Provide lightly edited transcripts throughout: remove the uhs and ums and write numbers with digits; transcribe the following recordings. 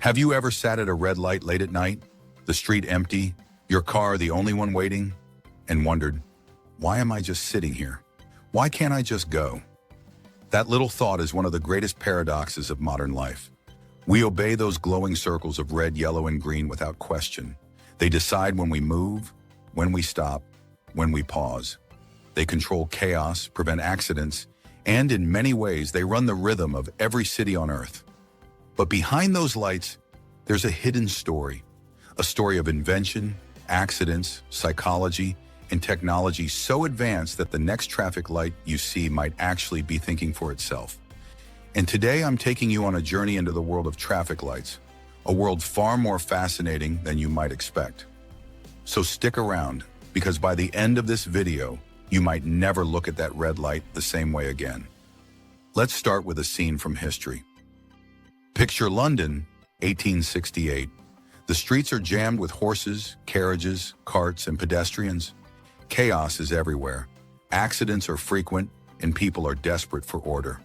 Have you ever sat at a red light late at night, the street empty, your car the only one waiting, and wondered, why am I just sitting here? Why can't I just go? That little thought is one of the greatest paradoxes of modern life. We obey those glowing circles of red, yellow, and green without question. They decide when we move, when we stop, when we pause. They control chaos, prevent accidents, and in many ways, they run the rhythm of every city on Earth. But behind those lights, there's a hidden story. A story of invention, accidents, psychology, and technology so advanced that the next traffic light you see might actually be thinking for itself. And today I'm taking you on a journey into the world of traffic lights, a world far more fascinating than you might expect. So stick around, because by the end of this video, you might never look at that red light the same way again. Let's start with a scene from history. Picture London, 1868. The streets are jammed with horses, carriages, carts, and pedestrians. Chaos is everywhere. Accidents are frequent, and people are desperate for order.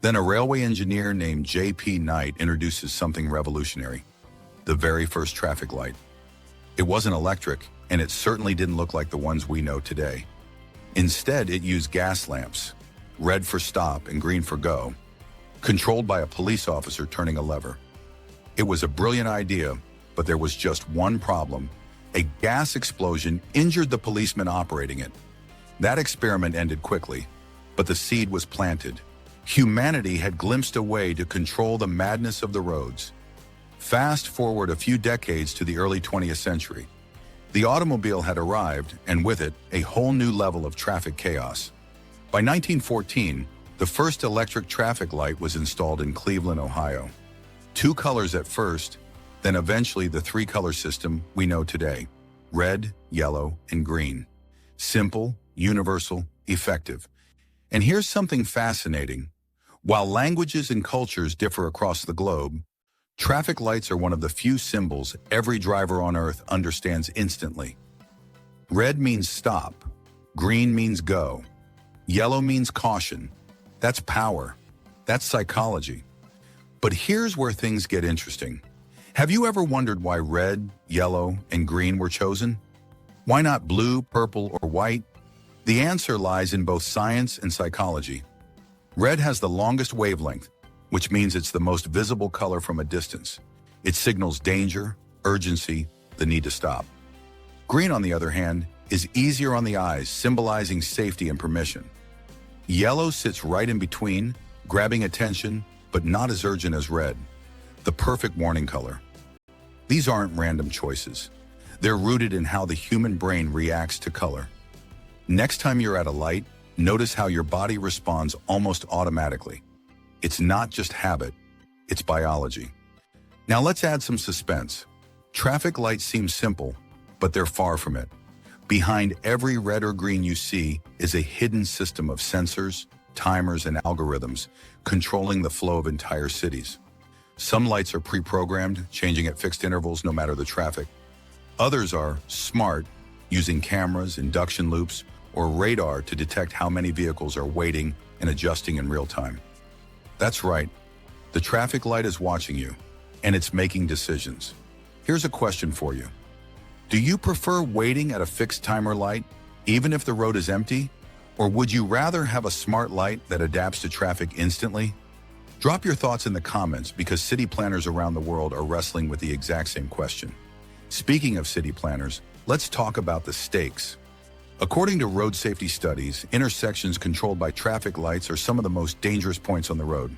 Then a railway engineer named J.P. Knight introduces something revolutionary: the very first traffic light. It wasn't electric, and it certainly didn't look like the ones we know today. Instead, it used gas lamps, red for stop and green for go, controlled by a police officer turning a lever. It was a brilliant idea, but there was just one problem. A gas explosion injured the policeman operating it. That experiment ended quickly, but the seed was planted. Humanity had glimpsed a way to control the madness of the roads. Fast forward a few decades to the early 20th century. The automobile had arrived, and with it, a whole new level of traffic chaos. By 1914, the first electric traffic light was installed in Cleveland, Ohio. 2 colors at first, then eventually the 3-color system we know today: red, yellow, and green. Simple, universal, effective. And here's something fascinating. While languages and cultures differ across the globe, traffic lights are one of the few symbols every driver on Earth understands instantly. Red means stop. Green means go. Yellow means caution. That's power. That's psychology. But here's where things get interesting. Have you ever wondered why red, yellow, and green were chosen? Why not blue, purple, or white? The answer lies in both science and psychology. Red has the longest wavelength, which means it's the most visible color from a distance. It signals danger, urgency, the need to stop. Green, on the other hand, is easier on the eyes, symbolizing safety and permission. Yellow sits right in between, grabbing attention, but not as urgent as red. The perfect warning color. These aren't random choices. They're rooted in how the human brain reacts to color. Next time you're at a light, notice how your body responds almost automatically. It's not just habit, it's biology. Now let's add some suspense. Traffic lights seem simple, but they're far from it. Behind every red or green you see is a hidden system of sensors, timers, and algorithms controlling the flow of entire cities. Some lights are pre-programmed, changing at fixed intervals no matter the traffic. Others are smart, using cameras, induction loops, or radar to detect how many vehicles are waiting and adjusting in real time. That's right. The traffic light is watching you, and it's making decisions. Here's a question for you. Do you prefer waiting at a fixed timer light, even if the road is empty? Or would you rather have a smart light that adapts to traffic instantly? Drop your thoughts in the comments, because city planners around the world are wrestling with the exact same question. Speaking of city planners, let's talk about the stakes. According to road safety studies, intersections controlled by traffic lights are some of the most dangerous points on the road.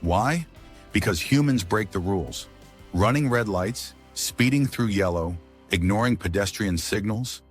Why? Because humans break the rules. Running red lights, speeding through yellow, ignoring pedestrian signals.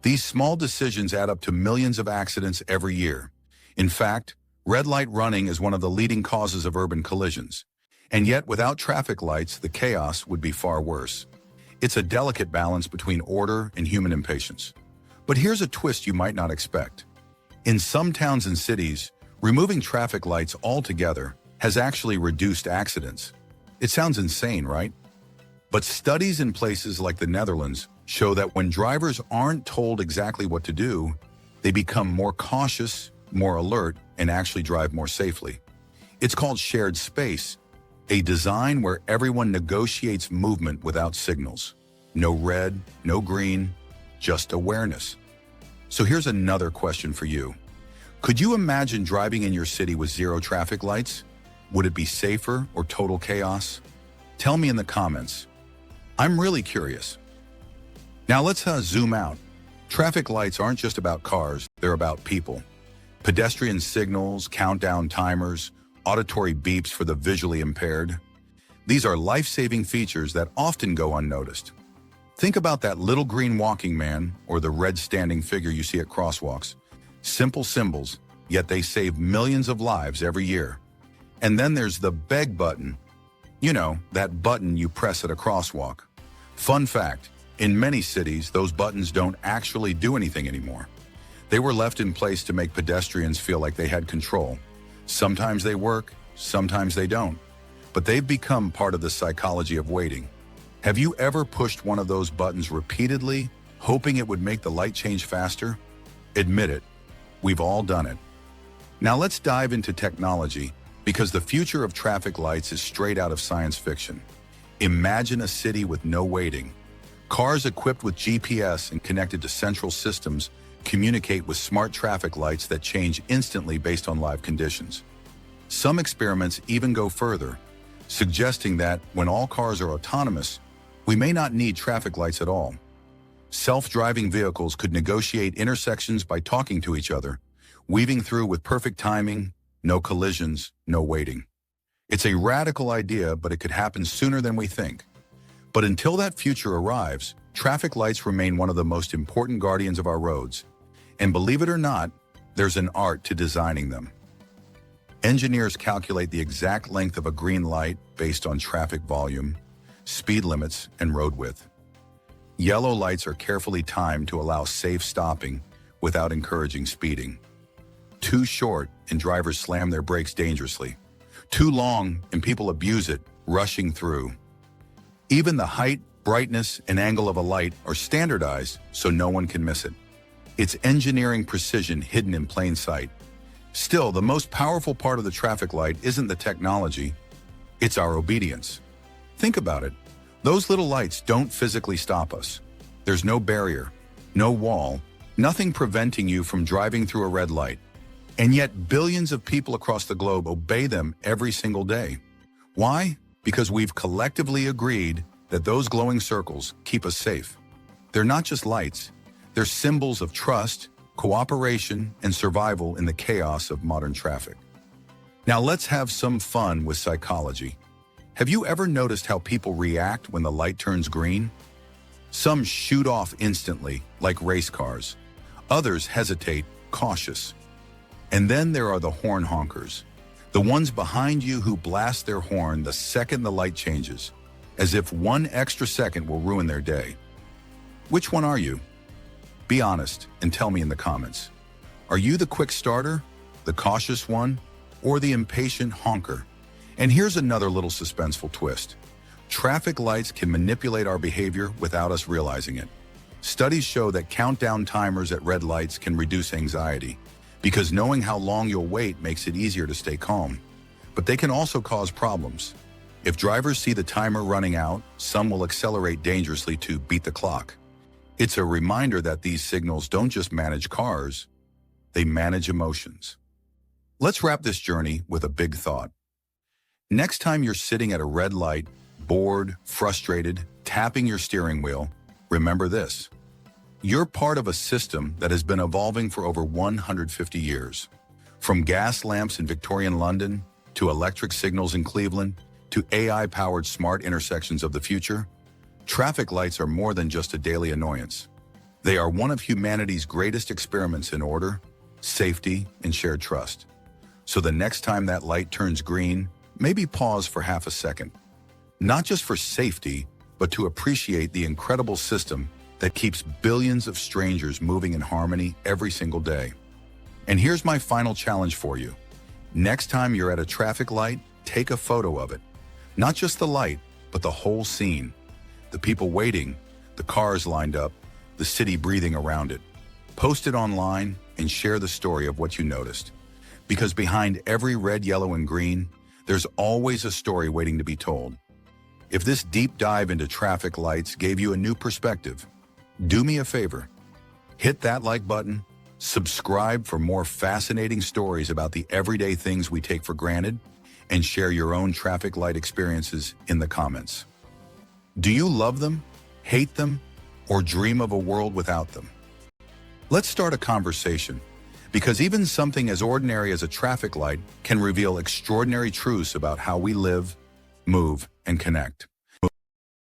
These small decisions add up to millions of accidents every year. In fact, red light running is one of the leading causes of urban collisions. And yet, without traffic lights, the chaos would be far worse. It's a delicate balance between order and human impatience. But here's a twist you might not expect. In some towns and cities, removing traffic lights altogether has actually reduced accidents. It sounds insane, right? But studies in places like the Netherlands show that when drivers aren't told exactly what to do, they become more cautious, more alert, and actually drive more safely. It's called shared space, A design where everyone negotiates movement without signals. No red, no green, just awareness. So here's another question for you. Could you imagine driving in your city with zero traffic lights? Would it be safer or total chaos? Tell me in the comments. I'm really curious. Now let's zoom out. Traffic lights aren't just about cars, they're about people. Pedestrian signals, countdown timers, auditory beeps for the visually impaired. These are life-saving features that often go unnoticed. Think about that little green walking man or the red standing figure you see at crosswalks. Simple symbols, yet they save millions of lives every year. And then there's the beg button. You know, that button you press at a crosswalk. Fun fact, in many cities, those buttons don't actually do anything anymore. They were left in place to make pedestrians feel like they had control. Sometimes they work, sometimes they don't. But they've become part of the psychology of waiting. Have you ever pushed one of those buttons repeatedly, hoping it would make the light change faster? Admit it, we've all done it. Now let's dive into technology, because the future of traffic lights is straight out of science fiction. Imagine a city with no waiting. Cars equipped with GPS and connected to central systems communicate with smart traffic lights that change instantly based on live conditions. Some experiments even go further, suggesting that when all cars are autonomous, we may not need traffic lights at all. Self-driving vehicles could negotiate intersections by talking to each other, weaving through with perfect timing, no collisions, no waiting. It's a radical idea, but it could happen sooner than we think. But until that future arrives, traffic lights remain one of the most important guardians of our roads. And believe it or not, there's an art to designing them. Engineers calculate the exact length of a green light based on traffic volume, speed limits, and road width. Yellow lights are carefully timed to allow safe stopping without encouraging speeding. Too short, and drivers slam their brakes dangerously. Too long, and people abuse it, rushing through. Even the height, brightness, and angle of a light are standardized so no one can miss it. It's engineering precision hidden in plain sight. Still, the most powerful part of the traffic light isn't the technology, it's our obedience. Think about it. Those little lights don't physically stop us. There's no barrier, no wall, nothing preventing you from driving through a red light. And yet billions of people across the globe obey them every single day. Why? Because we've collectively agreed that those glowing circles keep us safe. They're not just lights, they're symbols of trust, cooperation, and survival in the chaos of modern traffic. Now let's have some fun with psychology. Have you ever noticed how people react when the light turns green? Some shoot off instantly, like race cars. Others hesitate, cautious. And then there are the horn honkers. The ones behind you who blast their horn the second the light changes, as if 1 extra second will ruin their day. Which one are you? Be honest and tell me in the comments. Are you the quick starter, the cautious one, or the impatient honker? And here's another little suspenseful twist. Traffic lights can manipulate our behavior without us realizing it. Studies show that countdown timers at red lights can reduce anxiety, because knowing how long you'll wait makes it easier to stay calm. But they can also cause problems. If drivers see the timer running out, some will accelerate dangerously to beat the clock. It's a reminder that these signals don't just manage cars, they manage emotions. Let's wrap this journey with a big thought. Next time you're sitting at a red light, bored, frustrated, tapping your steering wheel, remember this. You're part of a system that has been evolving for over 150 years. From gas lamps in Victorian London, to electric signals in Cleveland, to AI-powered smart intersections of the future, traffic lights are more than just a daily annoyance. They are one of humanity's greatest experiments in order, safety, and shared trust. So the next time that light turns green, maybe pause for half a second. Not just for safety, but to appreciate the incredible system that keeps billions of strangers moving in harmony every single day. And here's my final challenge for you. Next time you're at a traffic light, take a photo of it. Not just the light, but the whole scene. The people waiting, the cars lined up, the city breathing around it. Post it online and share the story of what you noticed. Because behind every red, yellow, and green, There's always a story waiting to be told. If this deep dive into traffic lights gave you a new perspective, do me a favor. Hit that like button, subscribe for more fascinating stories about the everyday things we take for granted, and share your own traffic light experiences in the comments. Do you love them, hate them, or dream of a world without them? Let's start a conversation, because even something as ordinary as a traffic light can reveal extraordinary truths about how we live, move, and connect.